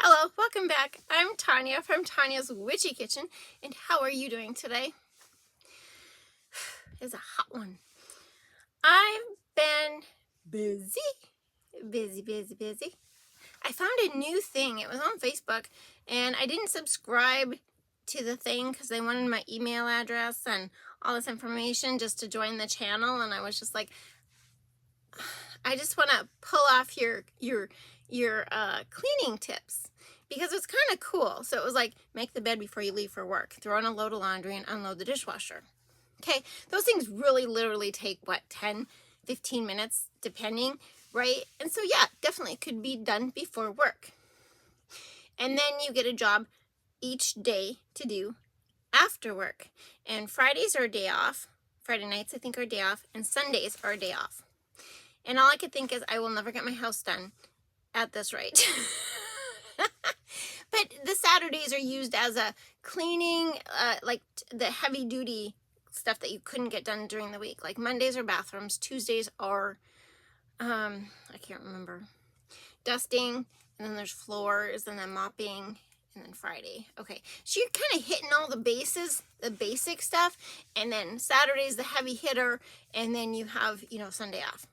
Hello, welcome back. I'm Tonya from Tonya's Witchy Kitchen, and how are you doing today? It's a hot one. I've been busy. I found a new thing. It was on Facebook, and I didn't subscribe to the thing because they wanted my email address and all this information just to join the channel, and I was just like, I just want to pull off your cleaning tips because it's kind of cool. So it was like, make the bed before you leave for work, throw in a load of laundry, and unload the dishwasher. Okay, those things really literally take, what, 10, 15 minutes, depending, right? And so, yeah, definitely could be done before work. And then you get a job each day to do after work. And Fridays are a day off. Friday nights, I think, are a day off. And Sundays are a day off. And all I could think is, I will never get my house done at this rate. But the Saturdays are used as a cleaning, like the heavy duty stuff that you couldn't get done during the week. Like Mondays are bathrooms, Tuesdays are, I can't remember, dusting, and then there's floors, and then mopping, and then Friday. Okay, so you're kind of hitting all the bases, the basic stuff, and then Saturday's the heavy hitter, and then you have, Sunday off.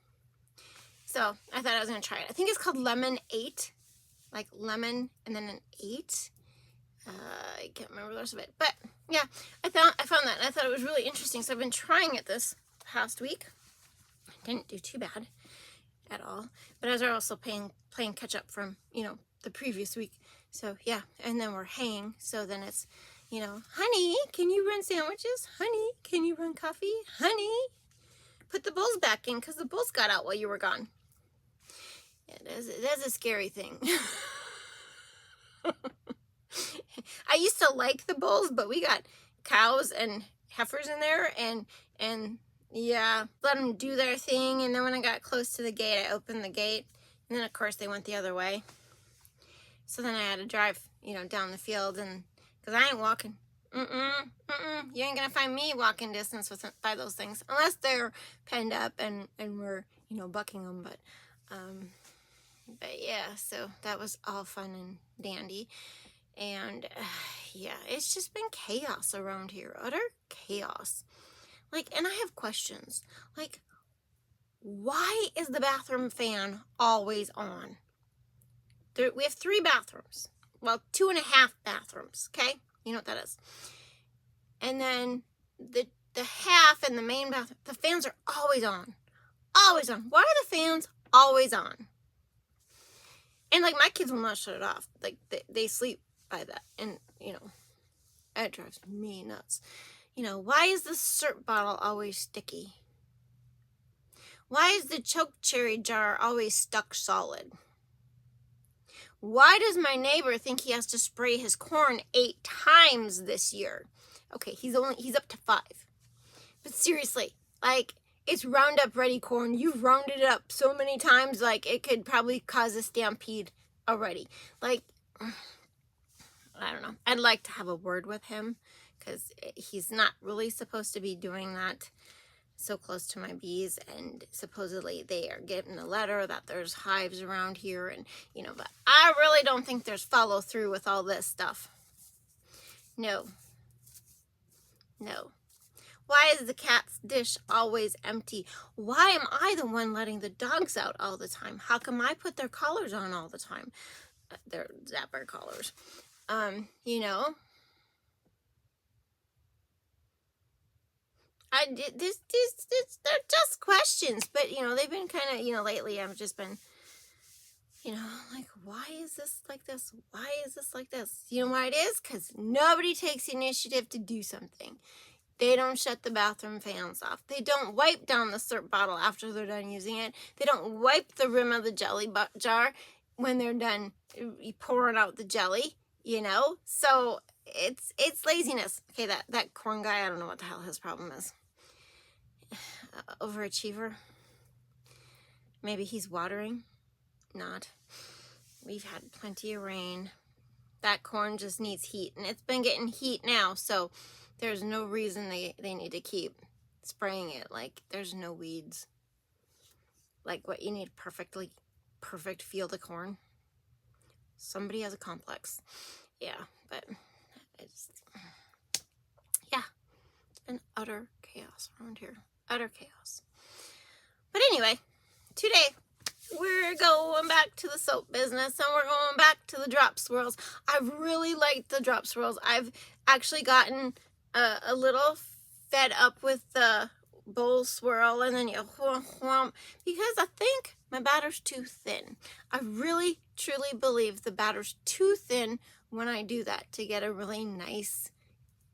So I thought I was going to try it. I think it's called Lemon 8, like lemon and then an 8. I can't remember the rest of it. But yeah, I found that, and I thought it was really interesting. So I've been trying it this past week. Didn't do too bad at all. But I was also playing catch up from, the previous week. So yeah, and then we're hanging. So then it's, honey, can you run sandwiches? Honey, can you run coffee? Honey, put the bowls back in because the bowls got out while you were gone. That's a scary thing. I used to like the bulls, but we got cows and heifers in there, and yeah, let them do their thing. And then when I got close to the gate, I opened the gate, and then of course they went the other way. So then I had to drive, down the field, and because I ain't walking. You ain't gonna find me walking distance by those things unless they're penned up and we're bucking them. But yeah, so that was all fun and dandy. And yeah, it's just been chaos around here. Utter chaos. And I have questions. Why is the bathroom fan always on? We have 3 bathrooms. Well, 2.5 bathrooms, okay? You know what that is. And then the half in the main bathroom, the fans are always on. Always on. Why are the fans always on? And my kids will not shut it off. They sleep by that. And, it drives me nuts. Why is the syrup bottle always sticky? Why is the choke cherry jar always stuck solid? Why does my neighbor think he has to spray his corn 8 times this year? Okay, he's up to 5. But seriously, it's Roundup Ready corn. You've rounded it up so many times, it could probably cause a stampede already. I don't know. I'd like to have a word with him because he's not really supposed to be doing that so close to my bees, and supposedly they are getting a letter that there's hives around here, and but I really don't think there's follow through with all this stuff. No. Why is the cat's dish always empty? Why am I the one letting the dogs out all the time? How come I put their collars on all the time? They're zapper collars. They're just questions, but they've been kind of, lately I've just been, why is this like this? Why is this like this? You know why it is? Because nobody takes the initiative to do something. They don't shut the bathroom fans off. They don't wipe down the syrup bottle after they're done using it. They don't wipe the rim of the jelly jar when they're done pouring out the jelly, So it's laziness. Okay, that corn guy, I don't know what the hell his problem is. Overachiever. Maybe he's watering. Not. We've had plenty of rain. That corn just needs heat, and it's been getting heat now, so there's no reason they need to keep spraying it. There's no weeds. What you need, perfect field of corn. Somebody has a complex. Yeah, but it's, yeah, it's been utter chaos around here. Utter chaos. But anyway, today we're going back to the soap business, and we're going back to the drop swirls. I've really liked the drop swirls. I've actually gotten a little fed up with the bowl swirl, and then you whomp, because I think my batter's too thin. I really truly believe the batter's too thin when I do that to get a really nice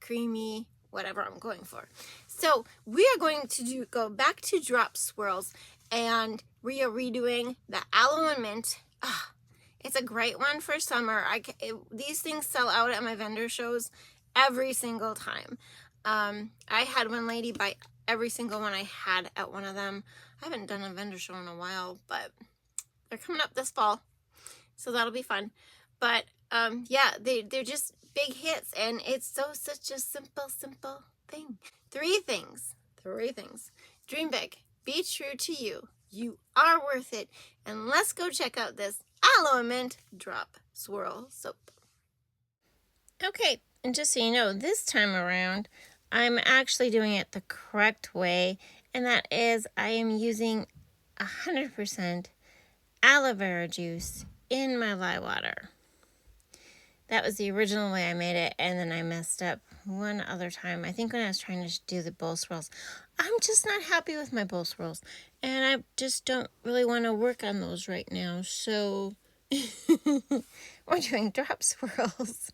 creamy whatever I'm going for. So we are going to go back to drop swirls, and we are redoing the aloe and mint. It's a great one for summer. These things sell out at my vendor shows every single time. I had one lady buy every single one I had at one of them. I haven't done a vendor show in a while, but they're coming up this fall, so that'll be fun. But yeah, they're just big hits, and it's such a simple thing. Three things. Dream big. Be true to you. You are worth it. And let's go check out this aloe mint drop swirl soap. Okay, and just so you know, this time around, I'm actually doing it the correct way, and that is I am using 100% aloe vera juice in my lye water. That was the original way I made it, and then I messed up one other time. I think when I was trying to do the bowl swirls. I'm just not happy with my bowl swirls, and I just don't really want to work on those right now, so we're doing drop swirls.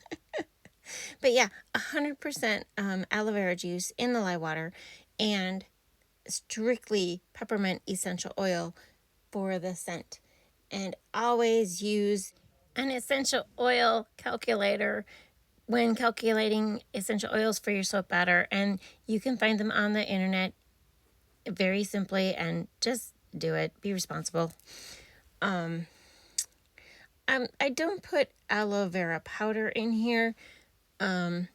But yeah, 100% aloe vera juice in the lye water, and strictly peppermint essential oil for the scent. And always use an essential oil calculator when calculating essential oils for your soap batter, and you can find them on the internet very simply, and just do it. Be responsible. I don't put aloe vera powder in here. I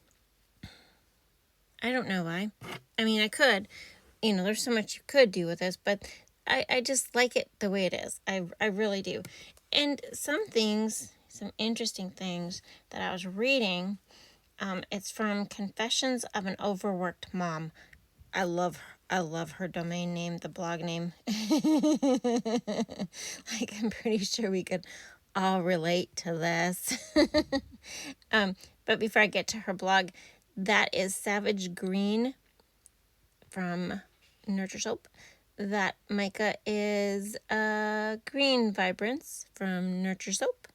don't know why. I mean, I could. There's so much you could do with this, but I just like it the way it is. I really do. And some interesting things that I was reading, it's from Confessions of an Overworked Mom. I love her domain name, the blog name. Like, I'm pretty sure we could all relate to this. But before I get to her blog, that is Savage Green from Nurture Soap. That mica is Green Vibrance from Nurture Soap.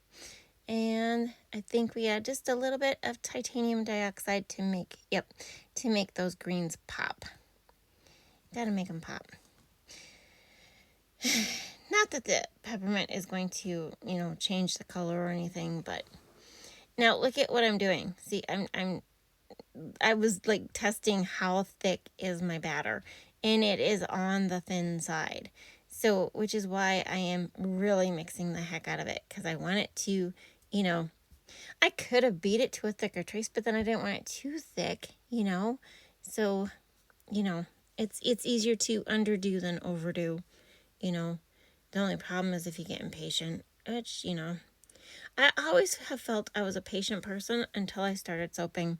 And I think we add just a little bit of titanium dioxide to make those greens pop. Gotta make them pop. Not that the peppermint is going to, change the color or anything, but now look at what I'm doing. See, I was like testing how thick is my batter, and it is on the thin side. So, which is why I am really mixing the heck out of it, because I want it to, I could have beat it to a thicker trace, but then I didn't want it too thick, So, it's easier to underdo than overdo, The only problem is if you get impatient, which, I always have felt I was a patient person until I started soaping.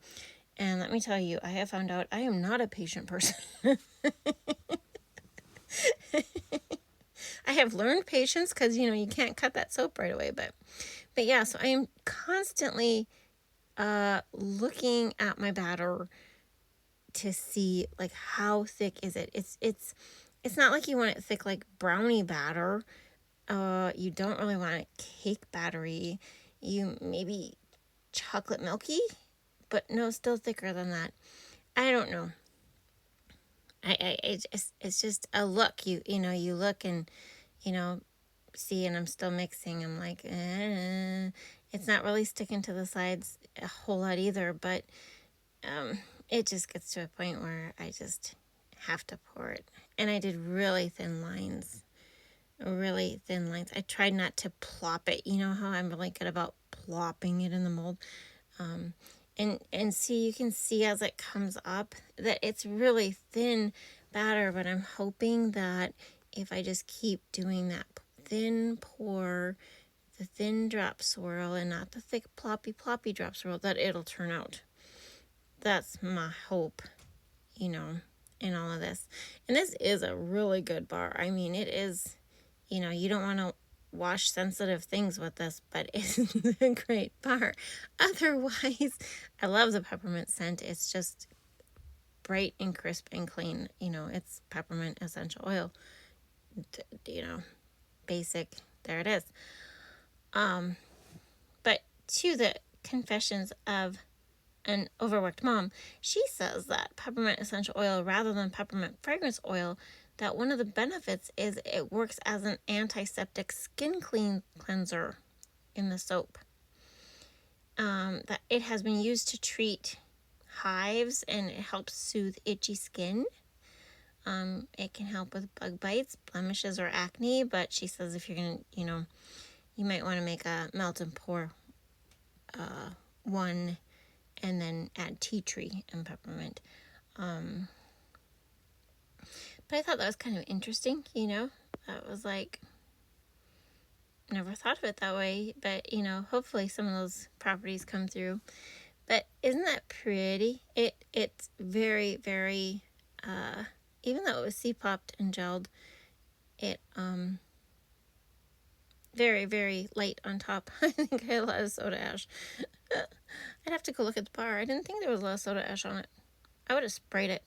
And let me tell you, I have found out I am not a patient person. I have learned patience because, you can't cut that soap right away. But yeah, so I am constantly looking at my batter to see, like, how thick is it. It's not like you want it thick like brownie batter. You don't really want it cake battery. You maybe chocolate milky, but no, still thicker than that. I don't know. It's just a look. You look and, see, and I'm still mixing. I'm like, it's not really sticking to the sides a whole lot either, but it just gets to a point where I just have to pour it. And I did really thin lines. I tried not to plop it. You know how I'm really good about plopping it in the mold. And see, you can see as it comes up that it's really thin batter, but I'm hoping that if I just keep doing that thin pour, the thin drop swirl and not the thick ploppy drop swirl, that it'll turn out. That's my hope, in all of this. And this is a really good bar. I mean, it is, you don't want to wash sensitive things with this, but it's a great bar. Otherwise, I love the peppermint scent. It's just bright and crisp and clean. It's peppermint essential oil. Basic. There it is. But to the confessions of an overworked mom, she says that peppermint essential oil rather than peppermint fragrance oil, that one of the benefits is it works as an antiseptic skin cleanser in the soap. That it has been used to treat hives and it helps soothe itchy skin. It can help with bug bites, blemishes, or acne, but she says if you're going to, you might want to make a melt and pour one and then add tea tree and peppermint. But I thought that was kind of interesting, That was like, never thought of it that way, but, hopefully some of those properties come through. But isn't that pretty? It's very, very, even though it was C-popped and gelled, it, very, very light on top. I think I had a lot of soda ash. I'd have to go look at the bar. I didn't think there was a lot of soda ash on it. I would have sprayed it.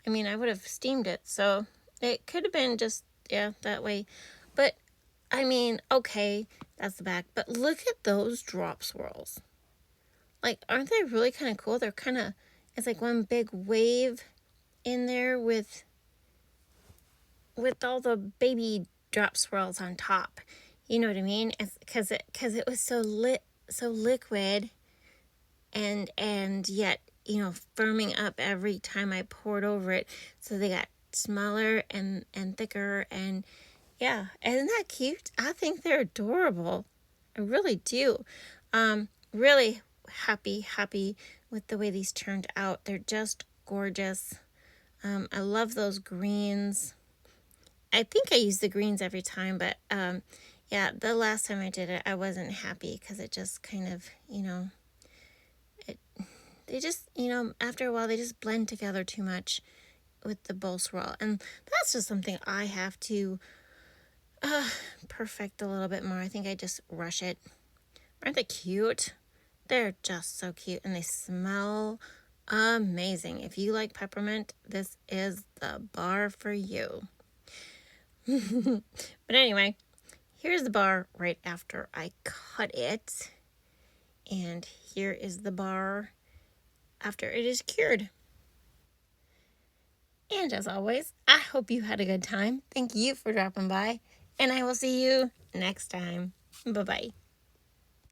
I mean, I would have steamed it. So it could have been just, that way. But, I mean, okay, that's the back. But look at those drop swirls. Like, aren't they really kind of cool? They're kind of, it's like one big wave in there with all the baby drop swirls on top. You know what I mean? It's because it was so liquid, and yet firming up every time I poured over it. So they got smaller and thicker, and yeah, isn't that cute? I think they're adorable. I really do. Really happy with the way these turned out. They're just gorgeous. I love those greens. I think I use the greens every time, but the last time I did it, I wasn't happy because it just kind of, they just, after a while, they just blend together too much with the bowl swirl. And that's just something I have to perfect a little bit more. I think I just rush it. Aren't they cute? They're just so cute, and they smell amazing. If you like peppermint, this is the bar for you. But anyway, here's the bar right after I cut it. And here is the bar after it is cured. And as always, I hope you had a good time. Thank you for dropping by. And I will see you next time. Bye-bye.